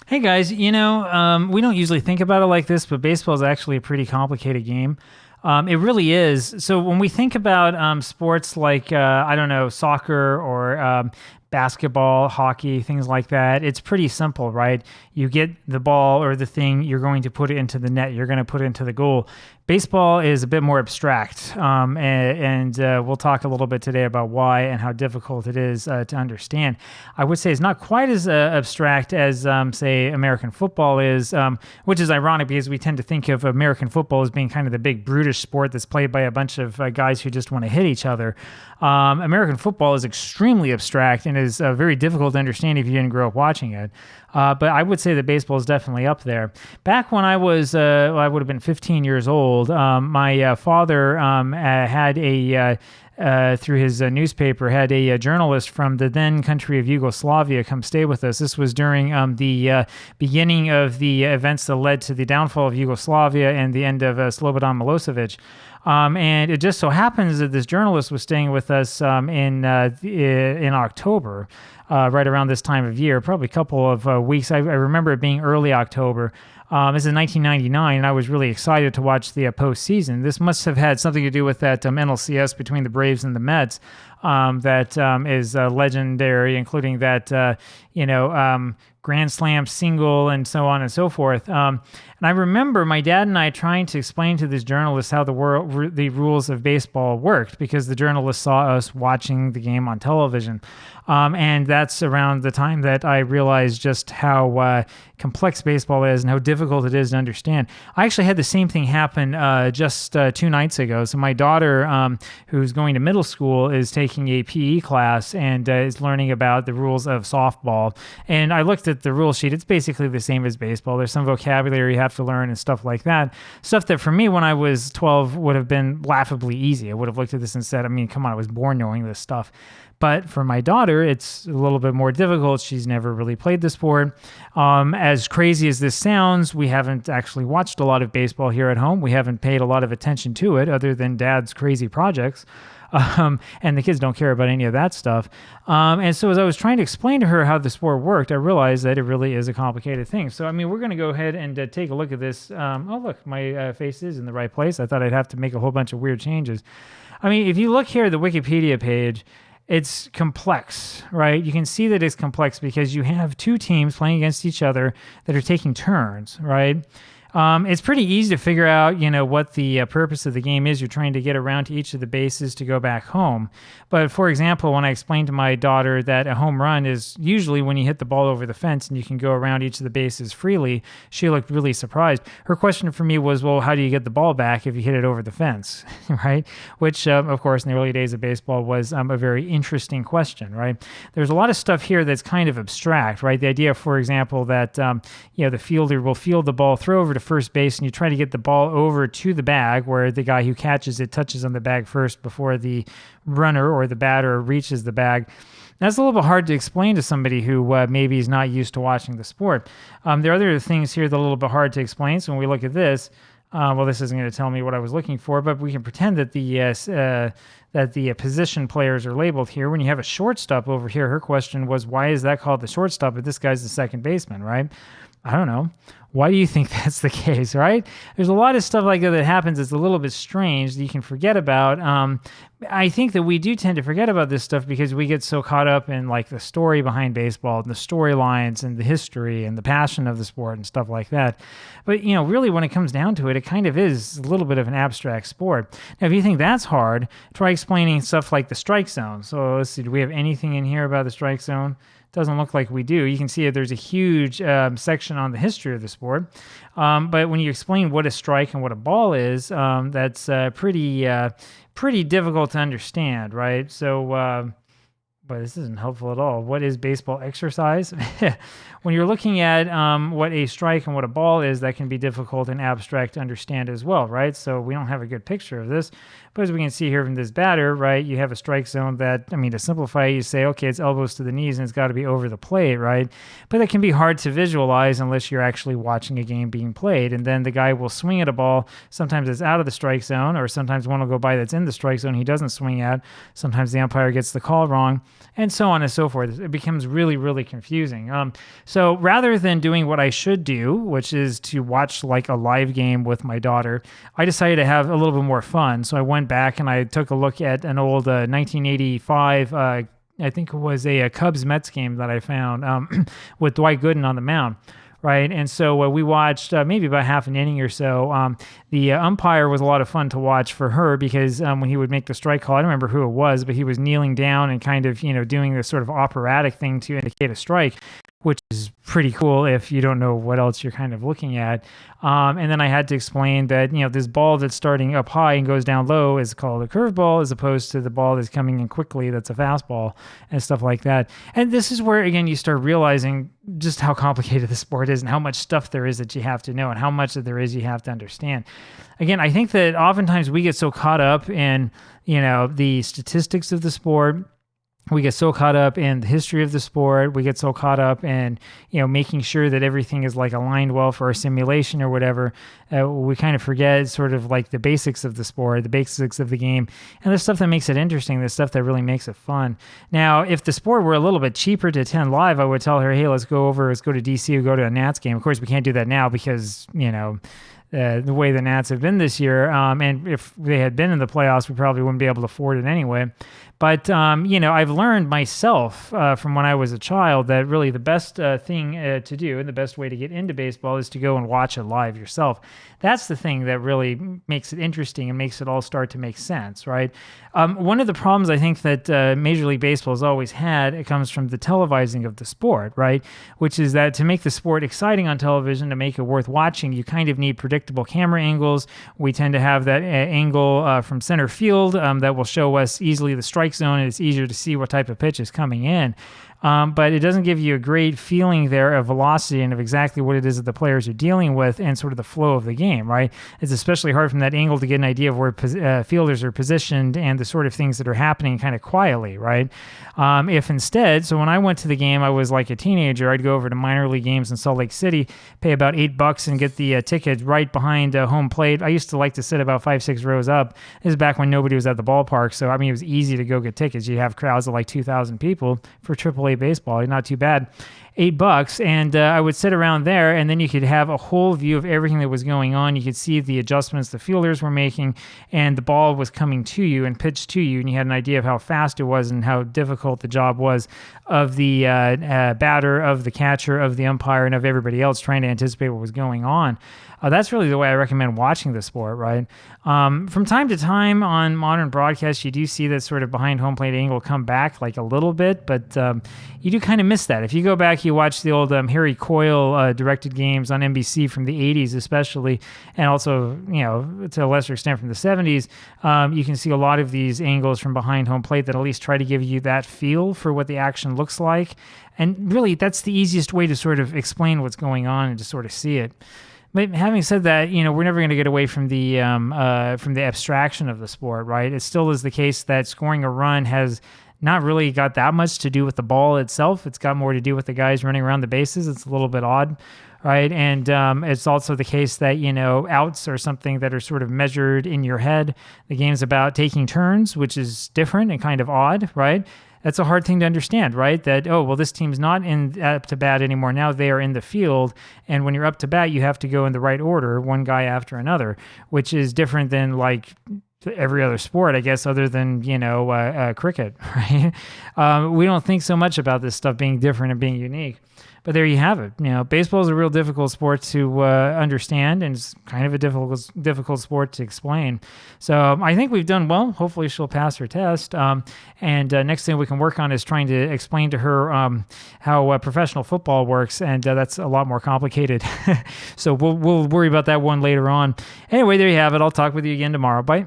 Hey guys, we don't usually think about it like this, but baseball is actually a pretty complicated game. It really is. So when we think about sports like, I don't know, soccer or basketball, hockey, things like that, it's pretty simple, right? You get the ball or the thing, you're going to put it into the net, you're going to put it into the goal. Baseball is a bit more abstract, and we'll talk a little bit today about why and how difficult it is to understand. I would say it's not quite as abstract as, say, American football is, which is ironic because we tend to think of American football as being kind of the big brutish sport that's played by a bunch of guys who just want to hit each other. American football is extremely abstract and is very difficult to understand if you didn't grow up watching it. But I would say that baseball is definitely up there. Back when I was, I would have been 15 years old, my father had through his newspaper, had a journalist from the then country of Yugoslavia come stay with us. This was during the beginning of the events that led to the downfall of Yugoslavia and the end of Slobodan Milosevic. And it just so happens that this journalist was staying with us in October, right around this time of year, probably a couple of weeks. I remember it being early October. This is 1999, and I was really excited to watch the postseason. This must have had something to do with that NLCS between the Braves and the Mets that is legendary, including that, Grand Slam single and so on and so forth. And I remember my dad and I trying to explain to this journalist how the rules of baseball worked, because the journalist saw us watching the game on television. And that's around the time that I realized just how complex baseball is and how difficult it is to understand. I actually had the same thing happen just 2 nights ago. So my daughter, who's going to middle school, is taking a PE class and is learning about the rules of softball. And I looked at the rule sheet. It's basically the same as baseball. There's some vocabulary you have to learn and stuff like that. Stuff that for me when I was 12 would have been laughably easy. I would have looked at this and said, I mean, come on, I was born knowing this stuff. But for my daughter, it's a little bit more difficult. She's never really played the sport. As crazy as this sounds, we haven't actually watched a lot of baseball here at home. We haven't paid a lot of attention to it other than Dad's crazy projects. And the kids don't care about any of that stuff. And so as I was trying to explain to her how the sport worked, I realized that it really is a complicated thing. So, I mean, we're going to go ahead and take a look at this. Oh, look, my face is in the right place. I thought I'd have to make a whole bunch of weird changes. I mean, if you look here at the Wikipedia page, it's complex, right? You can see that it's complex because you have 2 teams playing against each other that are taking turns, right? It's pretty easy to figure out, what the purpose of the game is. You're trying to get around to each of the bases to go back home. But for example, when I explained to my daughter that a home run is usually when you hit the ball over the fence and you can go around each of the bases freely, she looked really surprised. Her question for me was, well, how do you get the ball back if you hit it over the fence, right? Which, of course, in the early days of baseball was a very interesting question, right? There's a lot of stuff here that's kind of abstract, right? The idea, for example, that, the fielder will field the ball, throw over to first base, and you try to get the ball over to the bag where the guy who catches it touches on the bag first before the runner or the batter reaches the bag. That's a little bit hard to explain to somebody who maybe is not used to watching the sport. There are other things here that are a little bit hard to explain. So when we look at this, this isn't going to tell me what I was looking for, but we can pretend that the position players are labeled here. When you have a shortstop over here, her question was, why is that called the shortstop, but this guy's the second baseman, right? I don't know. Why do you think that's the case, right? There's a lot of stuff like that happens that's a little bit strange that you can forget about. I think that we do tend to forget about this stuff because we get so caught up in like the story behind baseball and the storylines and the history and the passion of the sport and stuff like that. But, really when it comes down to it, it kind of is a little bit of an abstract sport. Now, if you think that's hard, try explaining stuff like the strike zone. So let's see, do we have anything in here about the strike zone? Doesn't look like we do. You can see that there's a huge section on the history of the sport. But when you explain what a strike and what a ball is, that's pretty difficult to understand, right? So, but this isn't helpful at all. What is baseball exercise? When you're looking at what a strike and what a ball is, that can be difficult and abstract to understand as well, right? So we don't have a good picture of this. But as we can see here from this batter, right, you have a strike zone that, to simplify, you say, okay, it's elbows to the knees and it's got to be over the plate, right? But that can be hard to visualize unless you're actually watching a game being played. And then the guy will swing at a ball. Sometimes it's out of the strike zone, or sometimes one will go by that's in the strike zone he doesn't swing at. Sometimes the umpire gets the call wrong, and so on and so forth. It becomes really, really confusing. So So rather than doing what I should do, which is to watch like a live game with my daughter, I decided to have a little bit more fun. So I went back and I took a look at an old 1985, I think it was a Cubs Mets game that I found with Dwight Gooden on the mound. Right. And so we watched maybe about half an inning or so. The umpire was a lot of fun to watch for her because when he would make the strike call, I don't remember who it was, but he was kneeling down and kind of, doing this sort of operatic thing to indicate a strike, which is pretty cool if you don't know what else you're kind of looking at. And then I had to explain that, this ball that's starting up high and goes down low is called a curveball as opposed to the ball that's coming in quickly that's a fastball and stuff like that. And this is where, again, you start realizing just how complicated the sport is and how much stuff there is that you have to know and how much that there is you have to understand. Again, I think that oftentimes we get so caught up in, the statistics of the sport. We get so caught up in the history of the sport. We get so caught up in, making sure that everything is like aligned well for our simulation or whatever. We kind of forget sort of like the basics of the sport, the basics of the game, and the stuff that makes it interesting, the stuff that really makes it fun. Now, if the sport were a little bit cheaper to attend live, I would tell her, hey, let's go to DC or go to a Nats game. Of course, we can't do that now because, the way the Nats have been this year. And if they had been in the playoffs, we probably wouldn't be able to afford it anyway. But, I've learned myself from when I was a child that really the best thing to do and the best way to get into baseball is to go and watch it live yourself. That's the thing that really makes it interesting and makes it all start to make sense, right? One of the problems I think that Major League Baseball has always had, it comes from the televising of the sport, right? Which is that to make the sport exciting on television, to make it worth watching, you kind of need predictable camera angles. We tend to have that angle from center field that will show us easily the strike zone, and it's easier to see what type of pitch is coming in. But it doesn't give you a great feeling there of velocity and of exactly what it is that the players are dealing with and sort of the flow of the game, right? It's especially hard from that angle to get an idea of where fielders are positioned and the sort of things that are happening kind of quietly, right? If instead, so when I went to the game, I was like a teenager, I'd go over to minor league games in Salt Lake City, pay about $8 and get the ticket right behind home plate. I used to like to sit about 5-6 rows up. This is back when nobody was at the ballpark, so it was easy to go get tickets. You'd have crowds of like 2,000 people for AAA baseball, not too bad. $8, and I would sit around there, and then you could have a whole view of everything that was going on. You could see the adjustments the fielders were making, and the ball was coming to you and pitched to you, and you had an idea of how fast it was and how difficult the job was of the batter, of the catcher, of the umpire, and of everybody else trying to anticipate what was going on. That's really the way I recommend watching the sport, right? From time to time on modern broadcasts, you do see that sort of behind home plate angle come back like a little bit, but you do kind of miss that. If you go back, you watch the old Harry Coyle directed games on NBC from the 80s especially, and also, to a lesser extent from the 70s, you can see a lot of these angles from behind home plate that at least try to give you that feel for what the action looks like. And really, that's the easiest way to sort of explain what's going on and to sort of see it. But having said that, we're never going to get away from the abstraction of the sport, right? It still is the case that scoring a run has not really got that much to do with the ball itself. It's got more to do with the guys running around the bases. It's a little bit odd, right? And it's also the case that, outs are something that are sort of measured in your head. The game's about taking turns, which is different and kind of odd, right? That's a hard thing to understand, right? That, this team's not up to bat anymore. Now they are in the field. And when you're up to bat, you have to go in the right order, one guy after another, which is different than like every other sport, I guess, other than, cricket, right? We don't think so much about this stuff being different and being unique. But there you have it. Baseball is a real difficult sport to understand, and it's kind of a difficult sport to explain. So I think we've done well. Hopefully she'll pass her test. And next thing we can work on is trying to explain to her how professional football works, and that's a lot more complicated. So we'll worry about that one later on. Anyway, there you have it. I'll talk with you again tomorrow. Bye.